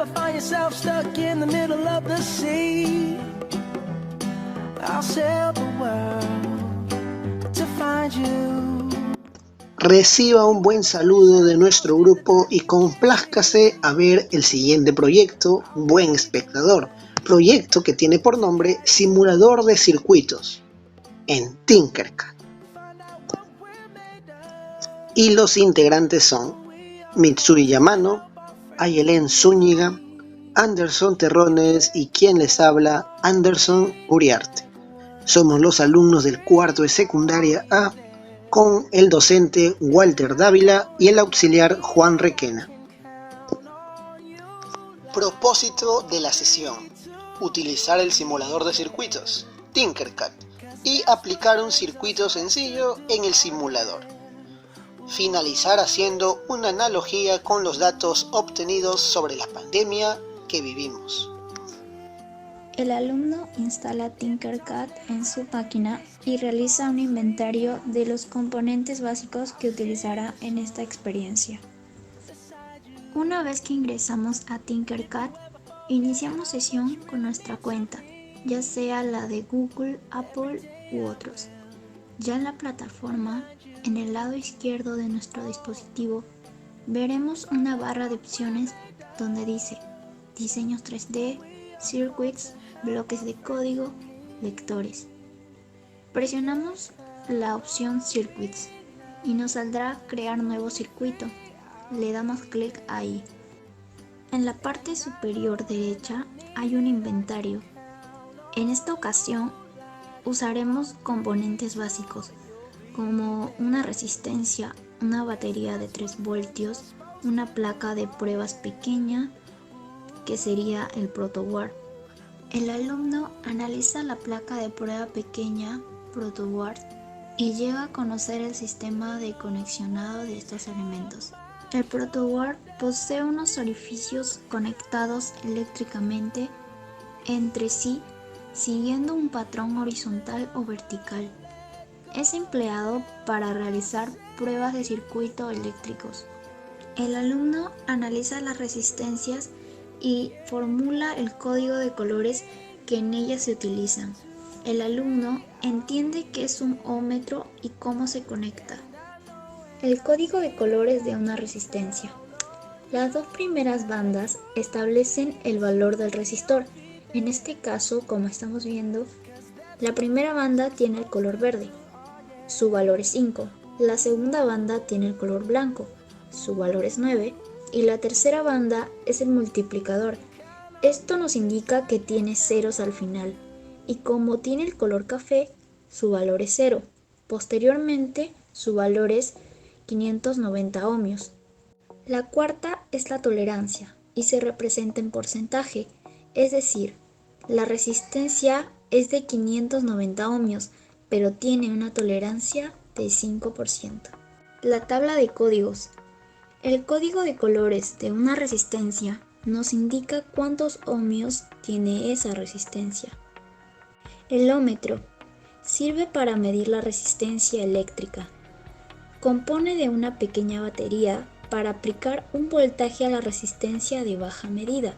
ever find yourself stuck in the middle of the sea, I'll sail the world to find you. Reciba un buen saludo de nuestro grupo y complázcase a ver el siguiente proyecto, buen espectador, proyecto que tiene por nombre Simulador de Circuitos, en Tinkercad. Y los integrantes son Mitsui Yamano, Ayelen Zúñiga, Anderson Terrones y quien les habla, Anderson Uriarte. Somos los alumnos del cuarto de secundaria A, con el docente Walter Dávila y el auxiliar Juan Requena. Propósito de la sesión: utilizar el simulador de circuitos, Tinkercad, y aplicar un circuito sencillo en el simulador. Finalizar haciendo una analogía con los datos obtenidos sobre la pandemia que vivimos. El alumno instala Tinkercad en su máquina y realiza un inventario de los componentes básicos que utilizará en esta experiencia. Una vez que ingresamos a Tinkercad, iniciamos sesión con nuestra cuenta, ya sea la de Google, Apple u otros. Ya en la plataforma, en el lado izquierdo de nuestro dispositivo, veremos una barra de opciones donde dice Diseños 3D, Circuits, bloques de código, lectores. Presionamos la opción Circuits y nos saldrá crear nuevo circuito. Le damos clic ahí. En la parte superior derecha hay un inventario. En esta ocasión usaremos componentes básicos como una resistencia, una batería de 3 voltios, una placa de pruebas pequeña que sería el protoboard. El alumno analiza la placa de prueba pequeña, protoboard, y llega a conocer el sistema de conexionado de estos elementos. El protoboard posee unos orificios conectados eléctricamente entre sí, siguiendo un patrón horizontal o vertical. Es empleado para realizar pruebas de circuito eléctricos. El alumno analiza las resistencias y formula el código de colores que en ellas se utilizan. El alumno entiende qué es un óhmetro y cómo se conecta. El código de colores de una resistencia. Las dos primeras bandas establecen el valor del resistor. En este caso, como estamos viendo, la primera banda tiene el color verde, su valor es 5. La segunda banda tiene el color blanco, su valor es 9. Y la tercera banda es el multiplicador. Esto nos indica que tiene ceros al final. Y como tiene el color café, su valor es 0. Posteriormente, su valor es 590 ohmios. La cuarta es la tolerancia y se representa en porcentaje, es decir, la resistencia es de 590 ohmios, pero tiene una tolerancia de 5%. La tabla de códigos. El código de colores de una resistencia nos indica cuántos ohmios tiene esa resistencia. El óhmetro sirve para medir la resistencia eléctrica. Compone de una pequeña batería para aplicar un voltaje a la resistencia de baja medida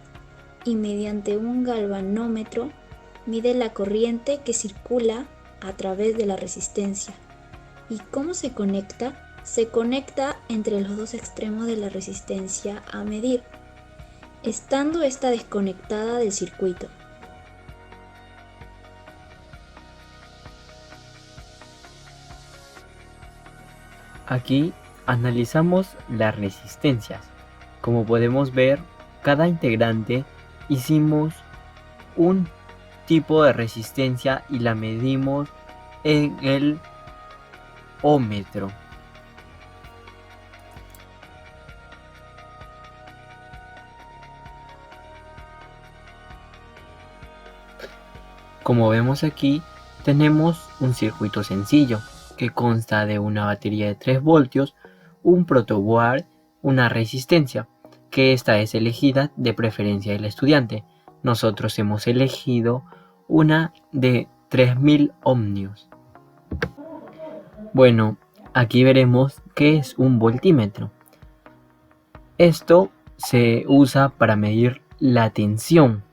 y mediante un galvanómetro mide la corriente que circula a través de la resistencia. ¿Y cómo se conecta? Se conecta entre los dos extremos de la resistencia a medir, estando esta desconectada del circuito. Aquí analizamos las resistencias. Como podemos ver, cada integrante hicimos un tipo de resistencia y la medimos en el óhmetro. Como vemos aquí, tenemos un circuito sencillo que consta de una batería de 3 voltios, un protoboard, una resistencia, que esta es elegida de preferencia del estudiante. Nosotros hemos elegido una de 3000 ohmios. Bueno, aquí veremos qué es un voltímetro. Esto se usa para medir la tensión.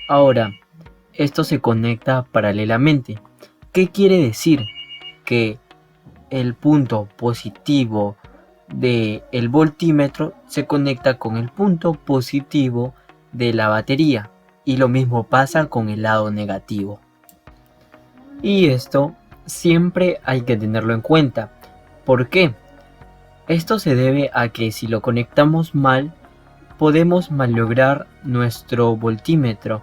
Ahora, esto se conecta paralelamente. ¿Qué quiere decir? Que el punto positivo del voltímetro se conecta con el punto positivo de la batería, y lo mismo pasa con el lado negativo. Y esto siempre hay que tenerlo en cuenta. ¿Por qué? Esto se debe a que si lo conectamos mal, podemos malograr nuestro voltímetro.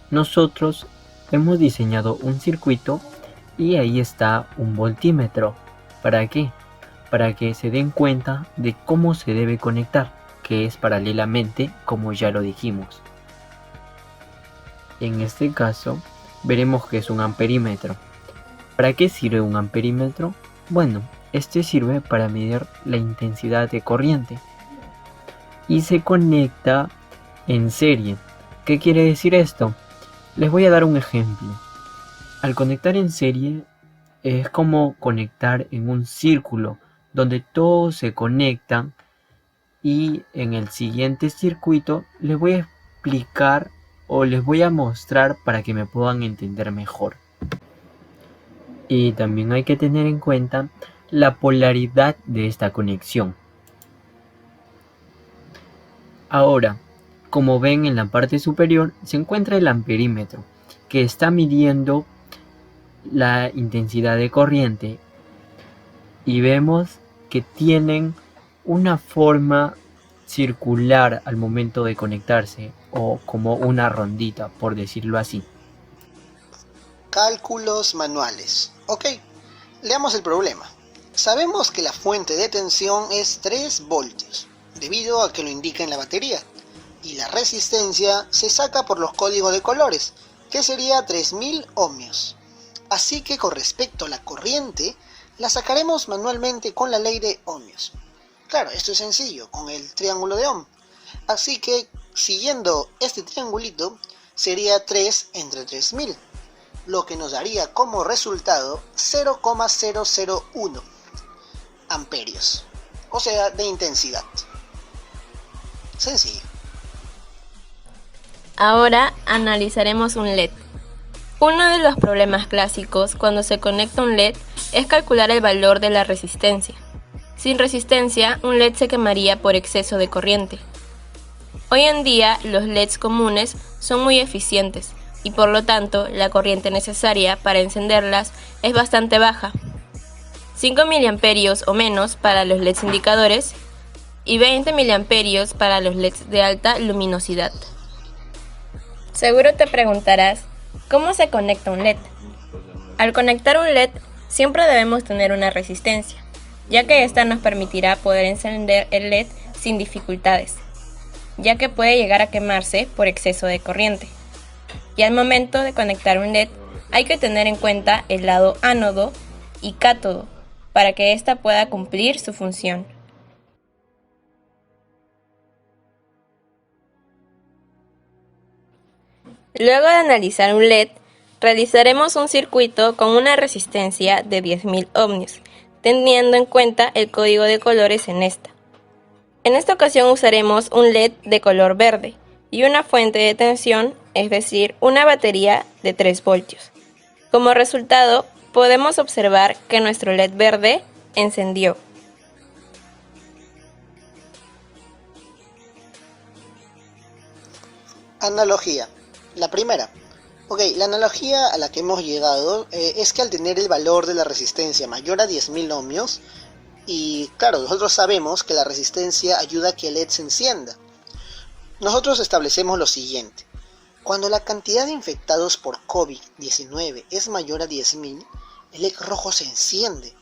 Nosotros hemos diseñado un circuito y ahí está un voltímetro. ¿Para qué? Para que se den cuenta de cómo se debe conectar, que es paralelamente, como ya lo dijimos. En este caso, veremos que es un amperímetro. ¿Para qué sirve un amperímetro? Bueno, este sirve para medir la intensidad de corriente y se conecta en serie. ¿Qué quiere decir esto? Les voy a dar un ejemplo. Al conectar en serie es como conectar en un círculo donde todos se conectan, y en el siguiente circuito les voy a explicar o les voy a mostrar para que me puedan entender mejor. Y también hay que tener en cuenta la polaridad de esta conexión. Ahora, como ven, en la parte superior se encuentra el amperímetro, que está midiendo la intensidad de corriente, y vemos que tienen una forma circular al momento de conectarse, o como una rondita, por decirlo así. Cálculos manuales. Ok, leamos el problema. Sabemos que la fuente de tensión es 3 voltios, debido a que lo indica en la batería, y la resistencia se saca por los códigos de colores, que sería 3000 ohmios. Así que con respecto a la corriente, la sacaremos manualmente con la ley de ohmios. Claro, esto es sencillo, con el triángulo de Ohm. Así que, siguiendo este triangulito, sería 3 entre 3000, lo que nos daría como resultado 0,001 amperios, o sea, de intensidad. Sencillo. Ahora analizaremos un LED. Uno de los problemas clásicos cuando se conecta un LED es calcular el valor de la resistencia. Sin resistencia, un LED se quemaría por exceso de corriente. Hoy en día, los LEDs comunes son muy eficientes y por lo tanto, la corriente necesaria para encenderlas es bastante baja. 5 mA o menos para los LEDs indicadores y 20 mA para los LEDs de alta luminosidad. Seguro te preguntarás, ¿cómo se conecta un LED? Al conectar un LED, siempre debemos tener una resistencia, ya que esta nos permitirá poder encender el LED sin dificultades, ya que puede llegar a quemarse por exceso de corriente. Y al momento de conectar un LED, hay que tener en cuenta el lado ánodo y cátodo, para que ésta pueda cumplir su función. Luego de analizar un LED, realizaremos un circuito con una resistencia de 10.000 ohmios, teniendo en cuenta el código de colores en esta. En esta ocasión usaremos un LED de color verde y una fuente de tensión, es decir, una batería de 3 voltios. Como resultado, podemos observar que nuestro LED verde encendió. Analogía. La primera. Ok, la analogía a la que hemos llegado es que al tener el valor de la resistencia mayor a 10.000 ohmios, y claro, nosotros sabemos que la resistencia ayuda a que el LED se encienda. Nosotros establecemos lo siguiente. Cuando la cantidad de infectados por COVID-19 es mayor a 10.000, el LED rojo se enciende.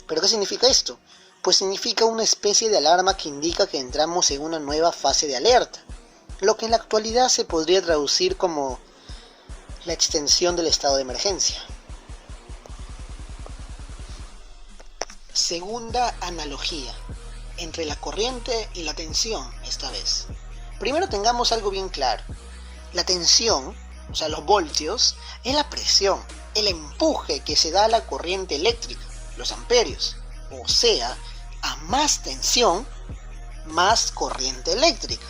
¿Pero qué significa esto? Pues significa una especie de alarma que indica que entramos en una nueva fase de alerta, lo que en la actualidad se podría traducir como la extensión del estado de emergencia. Segunda analogía, entre la corriente y la tensión esta vez. Primero tengamos algo bien claro. La tensión, o sea los voltios, es la presión, el empuje que se da a la corriente eléctrica, los amperios. O sea, a más tensión, más corriente eléctrica.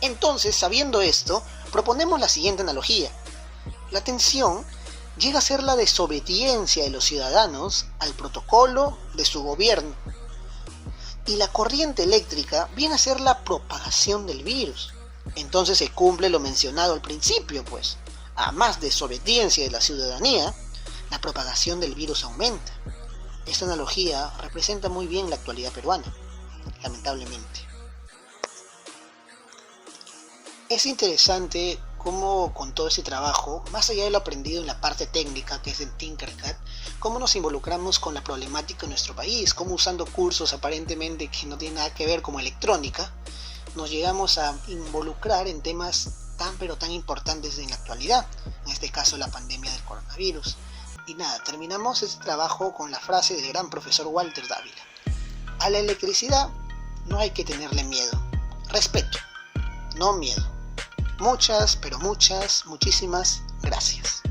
Entonces, sabiendo esto, proponemos la siguiente analogía. La tensión llega a ser la desobediencia de los ciudadanos al protocolo de su gobierno. Y la corriente eléctrica viene a ser la propagación del virus. Entonces se cumple lo mencionado al principio, pues. A más desobediencia de la ciudadanía, la propagación del virus aumenta. Esta analogía representa muy bien la actualidad peruana, lamentablemente. Es interesante cómo con todo ese trabajo, más allá de lo aprendido en la parte técnica que es en Tinkercad, cómo nos involucramos con la problemática de nuestro país, cómo usando cursos aparentemente que no tienen nada que ver como electrónica, nos llegamos a involucrar en temas tan importantes en la actualidad, en este caso la pandemia del coronavirus. Y nada, terminamos este trabajo con la frase del gran profesor Walter Dávila: a la electricidad no hay que tenerle miedo, respeto, no miedo. Muchísimas gracias.